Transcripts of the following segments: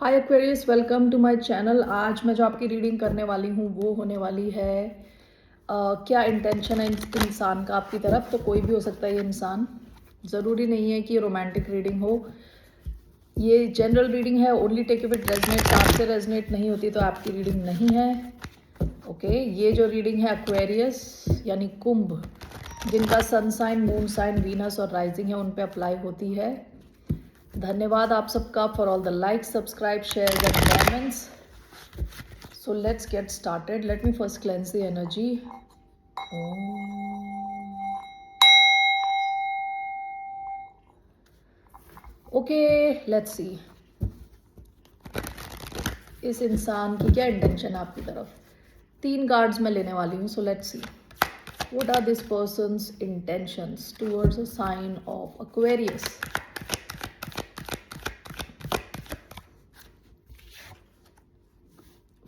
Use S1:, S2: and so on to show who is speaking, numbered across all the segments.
S1: Hi Aquarius, welcome to my channel. आज मैं जो आपकी रीडिंग करने वाली हूँ वो होने वाली है क्या इंटेंशन है इंसान का आपकी तरफ। तो कोई भी हो सकता है ये इंसान, ज़रूरी नहीं है कि रोमांटिक रीडिंग हो। ये जनरल रीडिंग है, only take it with resonate. आपसे रेजनेट नहीं होती तो आपकी रीडिंग नहीं है। ओके, ये जो रीडिंग है एक्वेरियस यानी कुंभ, जिनका sun sign, moon sign, Venus और राइजिंग है, उन पे अप्लाई होती है। धन्यवाद आप सबका for all the likes, subscribe, share and comments. So let's get started. Let me first cleanse the energy. Okay, let's see इस इंसान की क्या इंटेंशन है आपकी तरफ। 3 कार्ड्स मैं लेने वाली हूँ। So let's see what are this person's intentions towards a sign of Aquarius.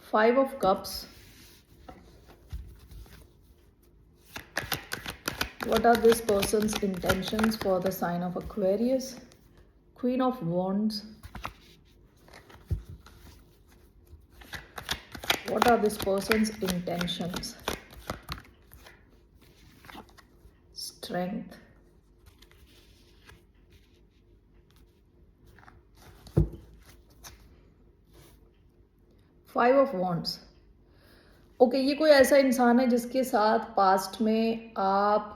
S1: Five of Cups. What are this person's intentions for the sign of Aquarius? Queen of Wands. What are this person's intentions? Strength. Five of Wands. Okay, ये कोई ऐसा इंसान है जिसके साथ past में आप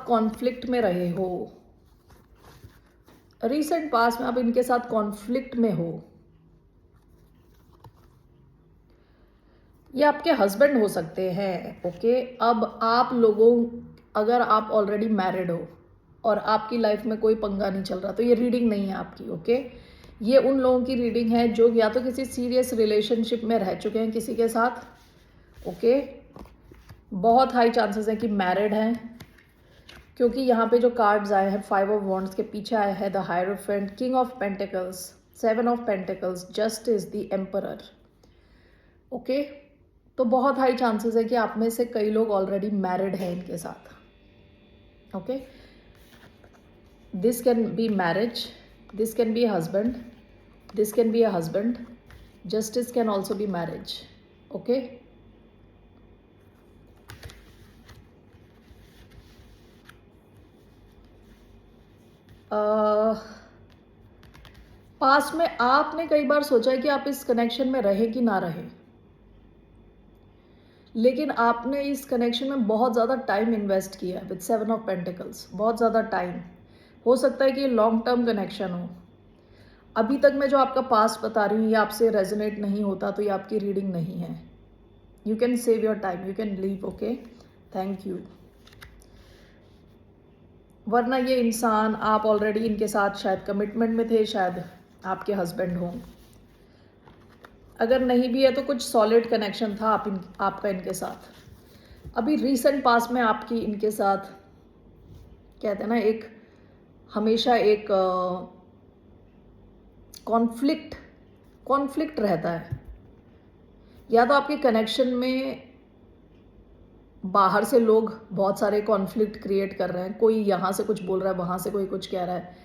S1: conflict में रहे हो। रिसेंट पास्ट में आप इनके साथ कॉन्फ्लिक्ट में हो। ये आपके हस्बैंड हो सकते हैं। ओके, अब आप लोगों, अगर आप ऑलरेडी मैरिड हो और आपकी लाइफ में कोई पंगा नहीं चल रहा तो ये रीडिंग नहीं है आपकी। ओके, ये उन लोगों की रीडिंग है जो या तो किसी सीरियस रिलेशनशिप में रह चुके हैं किसी के साथ। ओके, बहुत हाई चांसेस है कि मैरिड हैं, क्योंकि यहाँ पे जो कार्ड्स आए हैं 5 ऑफ वॉन्ड्स के पीछे आया है the hierophant, king of pentacles, 7 of pentacles, justice, the emperor. Okay, तो बहुत हाई चांसेस है कि आप में से कई लोग ऑलरेडी मैरिड हैं इनके साथ। Okay, this can be marriage, this can be husband, this can be a husband, justice can also be marriage. Okay, past में आपने कई बार सोचा है कि आप इस कनेक्शन में रहे कि ना रहे, लेकिन आपने इस कनेक्शन में बहुत ज़्यादा टाइम इन्वेस्ट किया है विद 7 ऑफ पेंटिकल्स। बहुत ज़्यादा टाइम, हो सकता है कि ये लॉन्ग टर्म कनेक्शन हो। अभी तक मैं जो आपका पास्ट बता रही हूँ ये आपसे रेजोनेट नहीं होता तो ये आपकी रीडिंग नहीं है। You can save your time, you can leave. Okay, thank you. वरना ये इंसान, आप ऑलरेडी इनके साथ शायद कमिटमेंट में थे, शायद आपके हस्बैंड हों। अगर नहीं भी है तो कुछ सॉलिड कनेक्शन था आपका इनके साथ। अभी रीसेंट पास्ट में आपकी इनके साथ, कहते हैं ना, एक हमेशा एक कॉन्फ्लिक्ट रहता है। या तो आपके कनेक्शन में बाहर से लोग बहुत सारे कॉन्फ्लिक्ट क्रिएट कर रहे हैं, कोई यहाँ से कुछ बोल रहा है, वहाँ से कोई कुछ कह रहा है,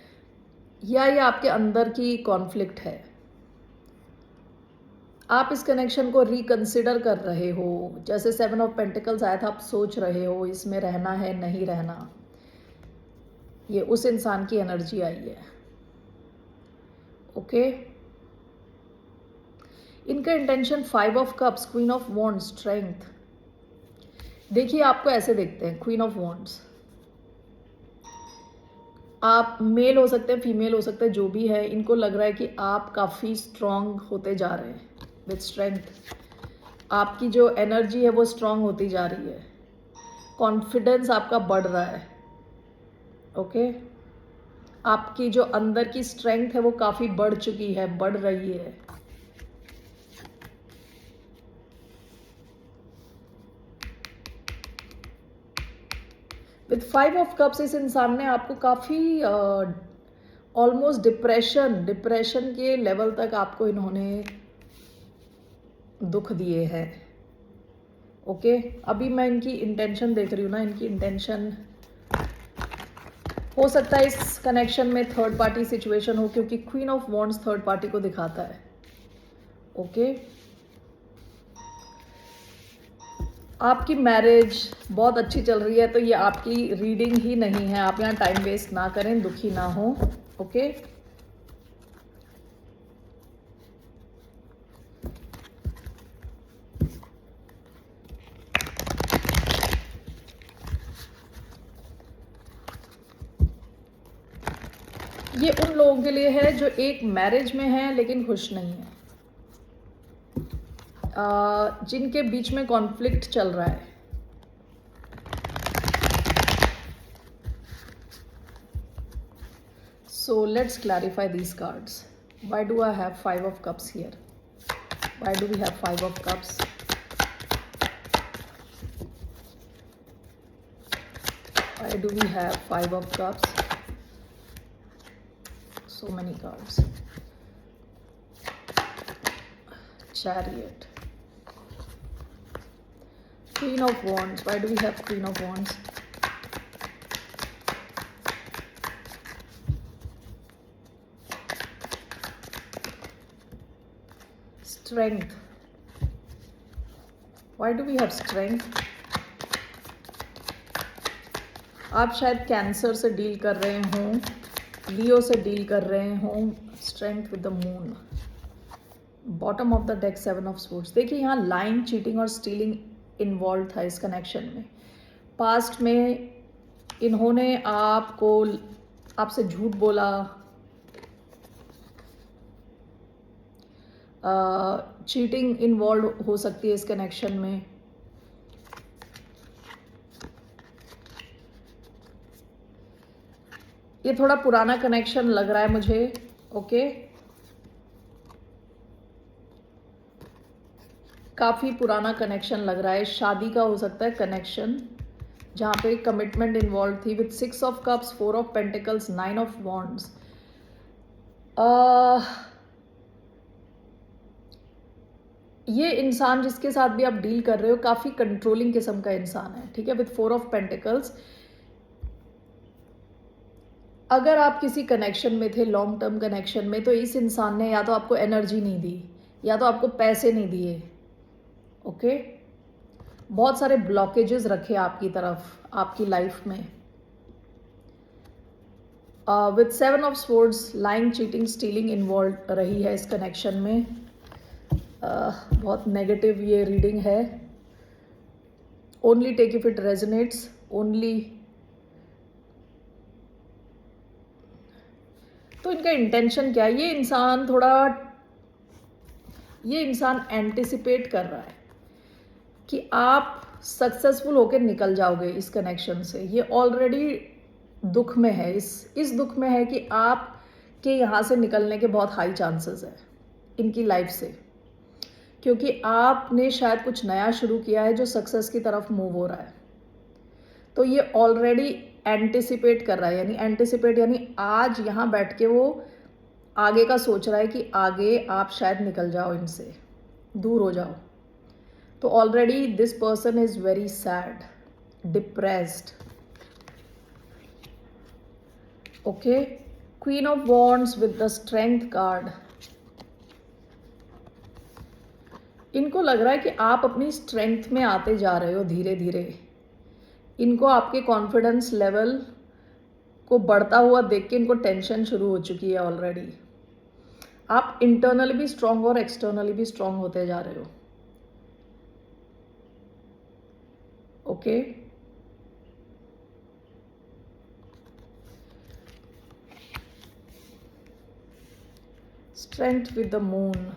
S1: या ये आपके अंदर की कॉन्फ्लिक्ट है। आप इस कनेक्शन को रिकंसिडर कर रहे हो। जैसे 7 ऑफ पेंटिकल्स आया था, आप सोच रहे हो इसमें रहना है नहीं रहना। ये उस इंसान की एनर्जी आई है। ओके, इनका intention 5 of cups, queen of wands, strength. देखिए, आपको ऐसे देखते हैं, क्वीन ऑफ वॉन्ड्स, आप मेल हो सकते हैं, फीमेल हो सकते हैं, जो भी है, इनको लग रहा है कि आप काफ़ी स्ट्रांग होते जा रहे हैं विद स्ट्रेंथ। आपकी जो एनर्जी है वो स्ट्रांग होती जा रही है, कॉन्फिडेंस आपका बढ़ रहा है। ओके, आपकी जो अंदर की स्ट्रेंथ है वो काफ़ी बढ़ चुकी है, बढ़ रही है। विद 5 ऑफ कप्स इस इंसान ने आपको काफ़ी ऑलमोस्ट डिप्रेशन के लेवल तक आपको इन्होंने दुख दिए हैं। ओके, अभी मैं इनकी इंटेंशन देख रही हूँ ना, इनकी इंटेंशन हो सकता है इस कनेक्शन में थर्ड पार्टी सिचुएशन हो, क्योंकि queen of wands third party को दिखाता है। ओके, आपकी मैरिज बहुत अच्छी चल रही है, तो ये आपकी रीडिंग ही नहीं है। आप यहाँ टाइम वेस्ट ना करें, दुखी ना हो। ओके, ये उन लोगों के लिए है जो एक मैरिज में है लेकिन खुश नहीं है, जिनके बीच में कॉन्फ्लिक्ट चल रहा है। So let's clarify these cards. Why do I have 5 of cups here? Why do we have 5 of cups? Why do we have 5 of cups? So many cards. Chariot. Queen of Wands. Why do we have Queen of Wands? Strength. Why do we have Strength? आप शायद cancer से deal कर रहे हों, लियो से deal कर रहे हों। Strength with the moon. Bottom of the deck 7 of swords. देखिए यहाँ लाइंग, चीटिंग और स्टीलिंग इन्वॉल्व था इस कनेक्शन में। पास्ट में इन्होंने आपसे झूठ बोला, चीटिंग इन्वॉल्व हो सकती है इस कनेक्शन में। ये थोड़ा पुराना कनेक्शन लग रहा है मुझे। ओके, काफ़ी पुराना कनेक्शन लग रहा है, शादी का हो सकता है कनेक्शन, जहाँ पे कमिटमेंट इन्वॉल्व थी with 6 of cups, 4 of pentacles, 9 of wands. ये इंसान जिसके साथ भी आप डील कर रहे हो काफ़ी कंट्रोलिंग किस्म का इंसान है, ठीक है, विद 4 ऑफ पेंटिकल्स। अगर आप किसी कनेक्शन में थे, लॉन्ग टर्म कनेक्शन में, तो इस इंसान ने या तो आपको एनर्जी नहीं दी या तो आपको पैसे नहीं दिए। ओके, बहुत सारे ब्लॉकेजेस रखे आपकी तरफ, आपकी लाइफ में। With 7 of swords, lying, cheating, stealing involve रही है इस कनेक्शन में। बहुत नेगेटिव ये रीडिंग है। Only take if it resonates, only. तो इनका इंटेंशन क्या है? ये इंसान एंटिसिपेट कर रहा है कि आप सक्सेसफुल होकर निकल जाओगे इस कनेक्शन से। ये ऑलरेडी दुख में है, इस दुख में है कि आपके यहाँ से निकलने के बहुत हाई चांसेस है इनकी लाइफ से, क्योंकि आपने शायद कुछ नया शुरू किया है जो सक्सेस की तरफ मूव हो रहा है। तो ये ऑलरेडी एंटिसिपेट कर रहा है, यानी आज यहाँ बैठ के वो आगे का सोच रहा है कि आगे आप शायद निकल जाओ, इनसे दूर हो जाओ। तो already this person is very sad, depressed. Okay, queen of wands with the strength card. इनको लग रहा है कि आप अपनी स्ट्रेंथ में आते जा रहे हो धीरे धीरे। इनको आपके कॉन्फिडेंस लेवल को बढ़ता हुआ देख के इनको टेंशन शुरू हो चुकी है ऑलरेडी। आप इंटरनली भी स्ट्रांग और एक्सटर्नली भी स्ट्रांग होते जा रहे हो। Okay, strength with the moon.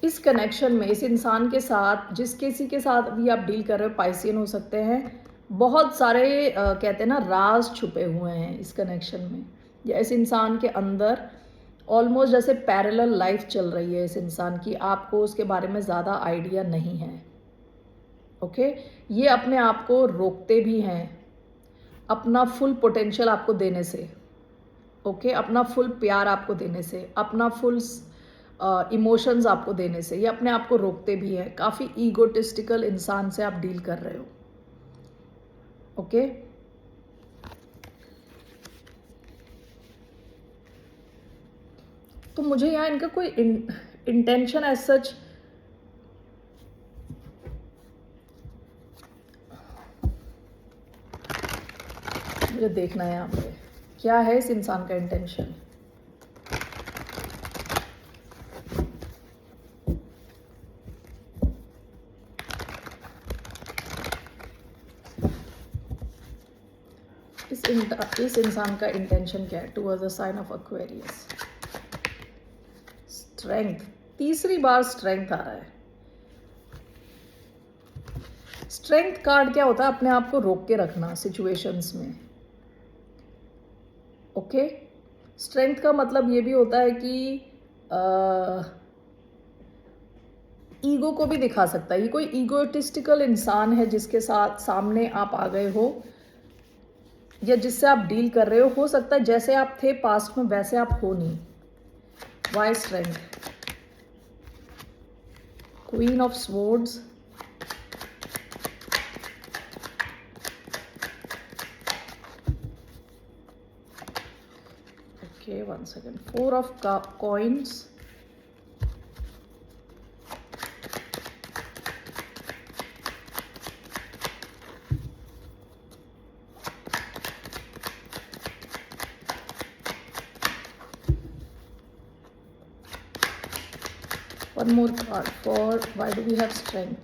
S1: इस कनेक्शन में इस इंसान के साथ, किसी के साथ भी आप डील कर रहे हो, पाइसियन हो सकते हैं, बहुत सारे कहते हैं ना राज छुपे हुए हैं इस कनेक्शन में, या इस इंसान के अंदर ऑलमोस्ट जैसे पैरेलल लाइफ चल रही है इस इंसान की। आपको उसके बारे में ज़्यादा आइडिया नहीं है। ओके, ये अपने आप को रोकते भी हैं अपना फुल पोटेंशियल आपको देने से। ओके, अपना फुल प्यार आपको देने से, अपना फुल इमोशंस आपको देने से, ये अपने आप को रोकते भी हैं। काफ़ी ईगोटिस्टिकल इंसान से आप डील कर रहे हो। ओके, तो मुझे यहाँ इनका कोई इंटेंशन एज सच मुझे देखना है यहाँ पे क्या है इस इंसान का इंटेंशन। इस इंसान का इंटेंशन क्या है towards the sign of Aquarius. Strength, तीसरी बार स्ट्रेंथ आ रहा है। स्ट्रेंथ कार्ड क्या होता है? अपने आप को रोक के रखना सिचुएशंस में। ओके, स्ट्रेंथ का मतलब ये भी होता है कि ईगो को भी दिखा सकता है। ये कोई ईगोटिस्टिकल इंसान है जिसके साथ सामने आप आ गए हो या जिससे आप डील कर रहे हो सकता है जैसे आप थे पास्ट में वैसे आप हो नहीं। Why strength? Queen of swords, okay, 1 second, 4 of coins, one more card for why do we have strength?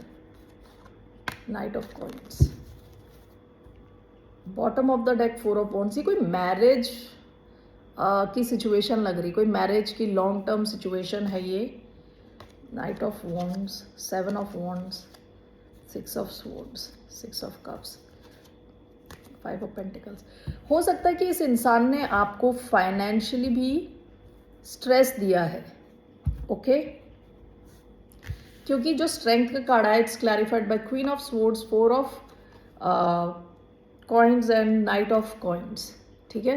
S1: Knight of coins, bottom of the deck 4 of wands। ये कोई मैरिज की सिचुएशन लग रही, कोई मैरिज की लॉन्ग टर्म सिचुएशन है ये। Night of wands, 7 of wands, 6 of swords, 6 of cups, 5 of pentacles. हो सकता है कि इस इंसान ने आपको फाइनेंशियली भी स्ट्रेस दिया है। ओके, क्योंकि जो स्ट्रेंथ का कार्ड है it's clarified by queen of swords, 4 of coins and knight of coins. ठीक है,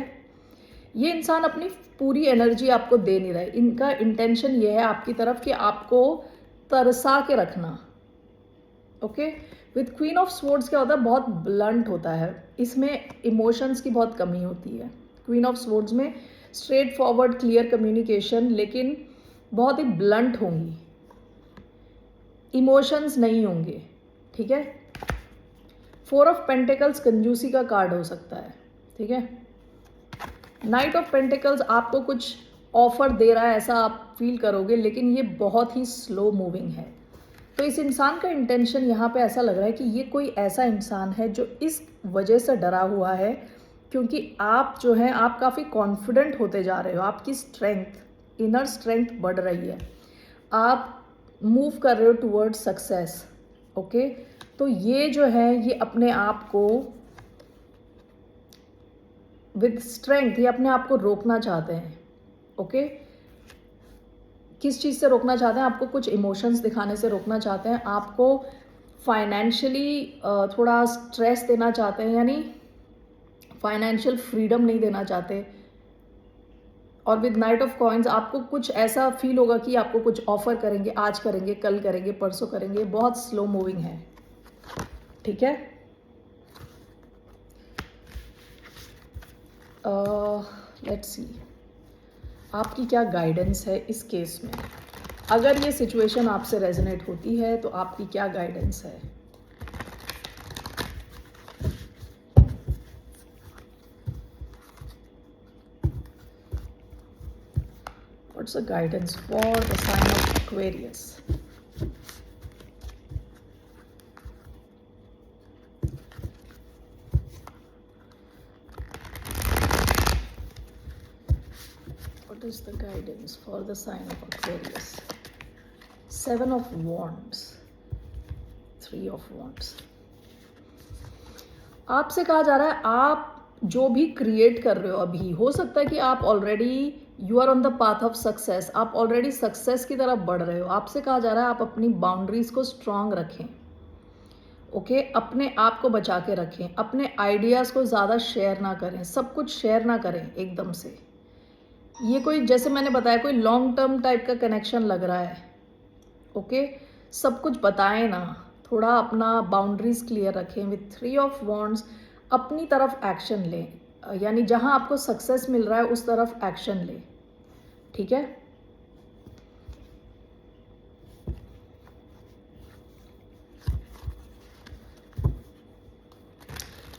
S1: ये इंसान अपनी पूरी एनर्जी आपको दे नहीं रहा है। इनका इंटेंशन ये है आपकी तरफ कि आपको तरसा के रखना। Okay, with queen of swords क्या होता है? बहुत ब्लंट होता है, इसमें इमोशंस की बहुत कमी होती है। क्वीन ऑफ स्वॉर्ड्स में स्ट्रेट फॉरवर्ड क्लियर कम्युनिकेशन, लेकिन बहुत ही ब्लंट होंगी, इमोशंस नहीं होंगे। ठीक है, 4 ऑफ पेंटिकल्स कंजूसी का कार्ड हो सकता है। ठीक है, नाइट ऑफ पेंटिकल्स आपको कुछ ऑफर दे रहा है ऐसा आप फील करोगे, लेकिन ये बहुत ही स्लो मूविंग है। तो इस इंसान का इंटेंशन यहाँ पे ऐसा लग रहा है कि ये कोई ऐसा इंसान है जो इस वजह से डरा हुआ है क्योंकि आप जो हैं आप काफ़ी कॉन्फिडेंट होते जा रहे हो, आपकी स्ट्रेंथ, इनर स्ट्रेंथ बढ़ रही है, आप मूव कर रहे हो टूवर्ड्स सक्सेस। ओके, तो ये जो है ये अपने आप को विद स्ट्रेंथ, ये अपने आप को रोकना चाहते हैं। ओके, किस चीज़ से रोकना चाहते हैं? आपको कुछ इमोशंस दिखाने से रोकना चाहते हैं, आपको फाइनेंशियली थोड़ा स्ट्रेस देना चाहते हैं, यानी फाइनेंशियल फ्रीडम नहीं देना चाहते। और विद नाइट ऑफ कॉइन्स आपको कुछ ऐसा फील होगा कि आपको कुछ ऑफर करेंगे, आज करेंगे, कल करेंगे, परसों करेंगे, बहुत स्लो मूविंग है। ठीक है, लेट्स सी आपकी क्या गाइडेंस है इस केस में। अगर ये सिचुएशन आपसे रेजोनेट होती है तो आपकी क्या गाइडेंस है? What's the guidance for the sign of Aquarius? What is the guidance for the sign of Aquarius? 7 of Wands, 3 of Wands। आपसे कहा जा रहा है आप जो भी क्रिएट कर रहे हो अभी, हो सकता है कि आप already you are on the path of success, आप ऑलरेडी सक्सेस की तरफ बढ़ रहे हो। आपसे कहा जा रहा है आप अपनी बाउंड्रीज को स्ट्रांग रखें। ओके, अपने आप को बचा के रखें, अपने आइडियाज़ को ज़्यादा शेयर ना करें, सब कुछ शेयर ना करें एकदम से। ये कोई, जैसे मैंने बताया, कोई लॉन्ग टर्म टाइप का कनेक्शन लग रहा है। ओके, सब कुछ बताएं ना, थोड़ा अपना बाउंड्रीज क्लियर रखें। विथ 3 ऑफ वॉन्ड्स अपनी तरफ एक्शन लें, यानी जहां आपको सक्सेस मिल रहा है उस तरफ एक्शन लें, ठीक है।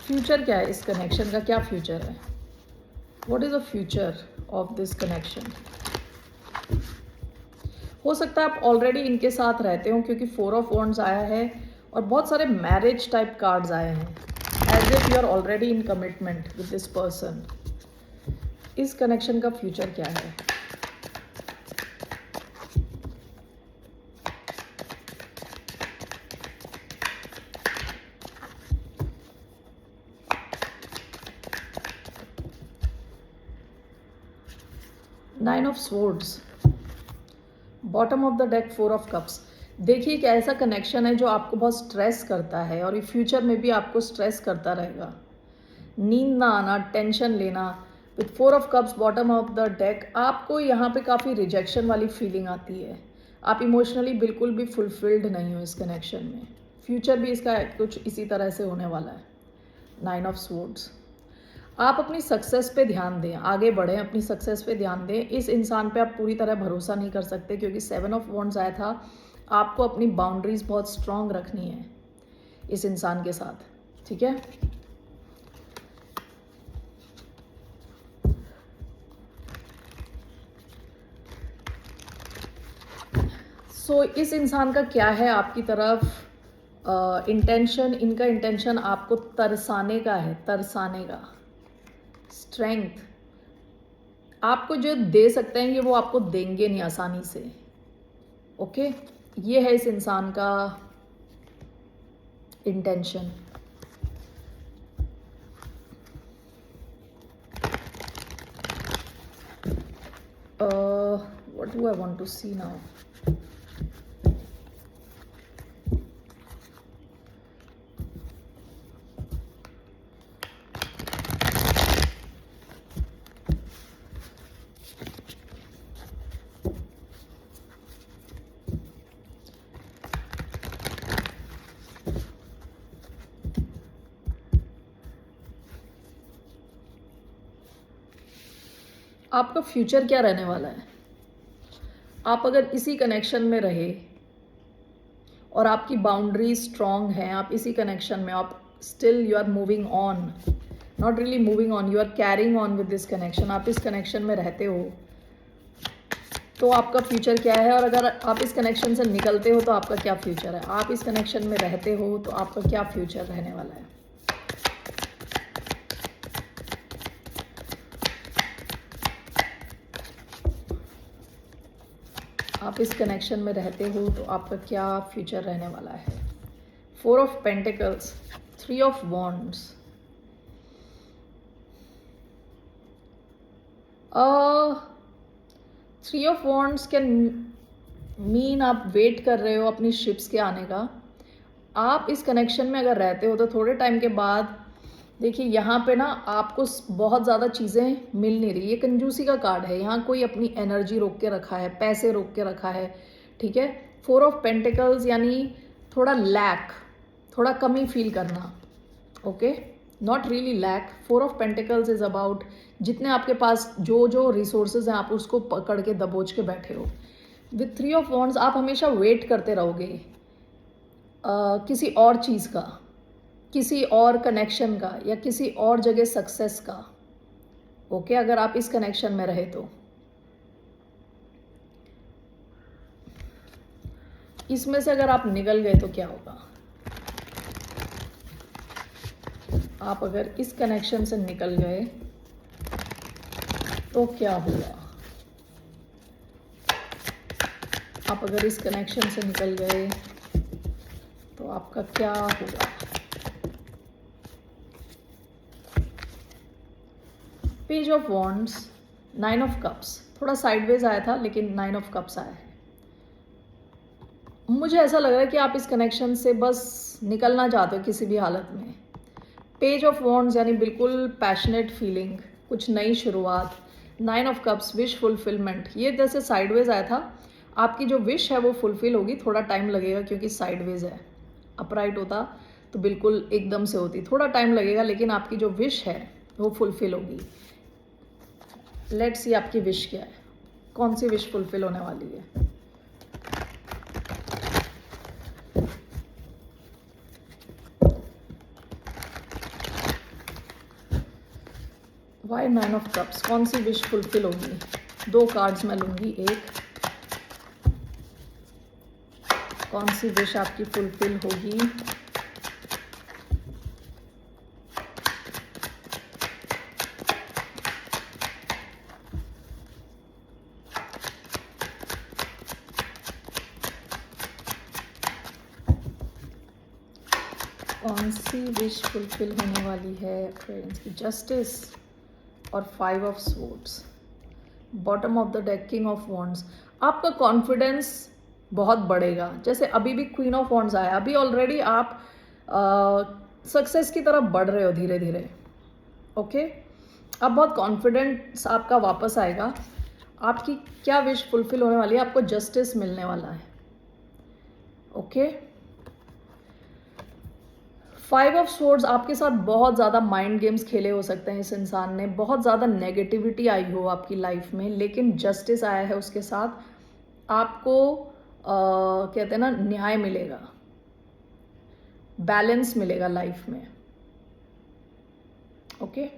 S1: फ्यूचर क्या है इस कनेक्शन का, क्या फ्यूचर है? What is the future of this connection? हो सकता है आप ऑलरेडी इनके साथ रहते हो, क्योंकि 4 ऑफ वॉन्ड्स आया है और बहुत सारे मैरिज टाइप कार्ड्स आए हैं, as if you are already in commitment with this person. इस कनेक्शन का फ्यूचर क्या है? Nine of swords, bottom of the deck 4 of cups. देखिए कि ऐसा कनेक्शन है जो आपको बहुत स्ट्रेस करता है और ये फ्यूचर में भी आपको स्ट्रेस करता रहेगा। नींद ना आना, टेंशन लेना। With 4 of cups bottom of the deck, आपको यहाँ पे काफ़ी रिजेक्शन वाली फीलिंग आती है। आप इमोशनली बिल्कुल भी फुलफिल्ड नहीं हो इस कनेक्शन में। फ्यूचर भी इसका कुछ इसी तरह से होने वाला है। 9 ऑफ स्वॉर्ड्स, आप अपनी सक्सेस पे ध्यान दें, आगे बढ़ें, अपनी सक्सेस पे ध्यान दें। इस इंसान पे आप पूरी तरह भरोसा नहीं कर सकते, क्योंकि 7 ऑफ वॉन्ड्स आया था। आपको अपनी बाउंड्रीज बहुत स्ट्रांग रखनी है इस इंसान के साथ, ठीक है। सो इस इंसान का क्या है आपकी तरफ इंटेंशन? इनका इंटेंशन आपको तरसाने का है, तरसाने का। स्ट्रेंथ, आपको जो दे सकते हैं ये वो आपको देंगे नहीं आसानी से। ओके, ये है इस इंसान का intention. What do I want to see now? आपका फ्यूचर क्या रहने वाला है? आप अगर इसी कनेक्शन में रहे और आपकी बाउंड्री स्ट्रांग है, आप इसी कनेक्शन में, आप still you are moving on, not really moving on, you are carrying on with this connection, आप इस कनेक्शन में रहते हो, तो आपका फ्यूचर क्या है? और अगर आप इस कनेक्शन से निकलते हो तो आपका क्या फ्यूचर है? आप इस कनेक्शन में रहते हो तो आपका क्या फ्यूचर रहने वाला है? आप इस कनेक्शन में रहते हो तो आपका क्या फ्यूचर रहने वाला है? 4 of pentacles, 3 of wands. 3 of wands can mean आप वेट कर रहे हो अपनी शिप्स के आने का। आप इस कनेक्शन में अगर रहते हो तो थोड़े टाइम के बाद, देखिए यहाँ पे ना आपको बहुत ज़्यादा चीज़ें मिल नहीं रही। ये कंजूसी का कार्ड है, यहाँ कोई अपनी एनर्जी रोक के रखा है, पैसे रोक के रखा है, ठीक है। 4 ऑफ पेंटिकल्स यानी थोड़ा लैक, थोड़ा कमी फील करना। Okay, not really lack. 4 of pentacles is about जितने आपके पास जो जो रिसोर्सेज हैं आप उसको पकड़ के दबोच के बैठे हो। विथ 3 ऑफ वॉन्ड्स आप हमेशा वेट करते रहोगे किसी और चीज़ का, किसी और कनेक्शन का, या किसी और जगह सक्सेस का। ओके, अगर आप इस कनेक्शन में रहे तो इसमें से अगर आप निकल गए तो क्या होगा? आप अगर इस कनेक्शन से निकल गए तो क्या होगा? आप अगर इस कनेक्शन से निकल गए तो आपका क्या होगा? Page of wands, 9 of cups, थोड़ा साइडवेज आया था लेकिन 9 ऑफ कप्स आया है। मुझे ऐसा लग रहा है कि आप इस कनेक्शन से बस निकलना चाहते हो किसी भी हालत में। पेज ऑफ वॉन्ड्स यानी बिल्कुल पैशनेट फीलिंग, कुछ नई शुरुआत, 9 ऑफ कप्स, विश फुलफिलमेंट। ये जैसे साइडवेज आया था, आपकी जो विश है वो फुलफिल होगी, थोड़ा टाइम लगेगा क्योंकि साइडवेज है। अपराइट होता तो बिल्कुल एकदम से होती, थोड़ा टाइम लगेगा, लेकिन आपकी जो विश है वो फुलफिल होगी। लेट्स सी आपकी विश क्या है, कौन सी विश फुलफिल होने वाली है। वाई 9 ऑफ कप्स, कौन सी विश फुलफिल होगी। 2 कार्ड्स मैं लूंगी, एक, कौन सी विश आपकी फुलफिल होगी। कौन सी विश फुलफिल होने वाली है फ्रेंड्स की। जस्टिस और 5 of swords, bottom of the deck king of wands. आपका कॉन्फिडेंस बहुत बढ़ेगा। जैसे अभी भी क्वीन ऑफ वॉन्ड्स आया, अभी ऑलरेडी आप सक्सेस की तरफ बढ़ रहे हो धीरे धीरे। ओके, अब बहुत कॉन्फिडेंस आपका वापस आएगा। आपकी क्या विश फुलफिल होने वाली है, आपको जस्टिस मिलने वाला है। ओके, 5 ऑफ स्वॉर्ड्स, आपके साथ बहुत ज़्यादा माइंड गेम्स खेले हो सकते हैं इस इंसान ने, बहुत ज़्यादा नेगेटिविटी आई हो आपकी लाइफ में, लेकिन जस्टिस आया है उसके साथ। आपको कहते हैं ना, न्याय मिलेगा, बैलेंस मिलेगा लाइफ में। Okay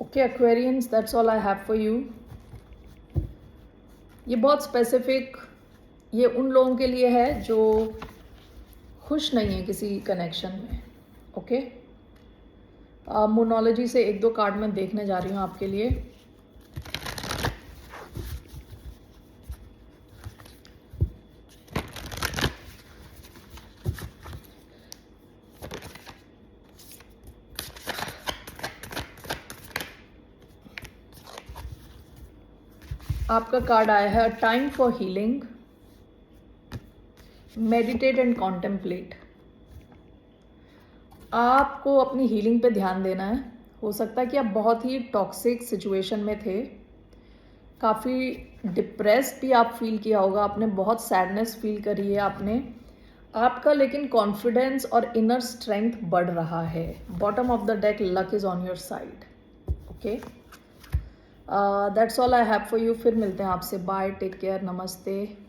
S1: okay Aquarians, that's all I have for you. ये बहुत स्पेसिफिक, ये उन लोगों के लिए है जो खुश नहीं है किसी कनेक्शन में। ओके, मोनोलॉजी से 1-2 कार्ड मैं देखने जा रही हूँ आपके लिए। आपका कार्ड आया है time for healing, meditate and contemplate. आपको अपनी हीलिंग पे ध्यान देना है। हो सकता है कि आप बहुत ही टॉक्सिक सिचुएशन में थे, काफ़ी डिप्रेस्ड भी आप फील किया होगा आपने, बहुत सैडनेस फील करी है आपने। आपका लेकिन कॉन्फिडेंस और इनर स्ट्रेंथ बढ़ रहा है। Bottom of the deck, luck is on your side. Okay, that's all I have for you. फिर मिलते हैं आपसे, बाय, टेक केयर, नमस्ते।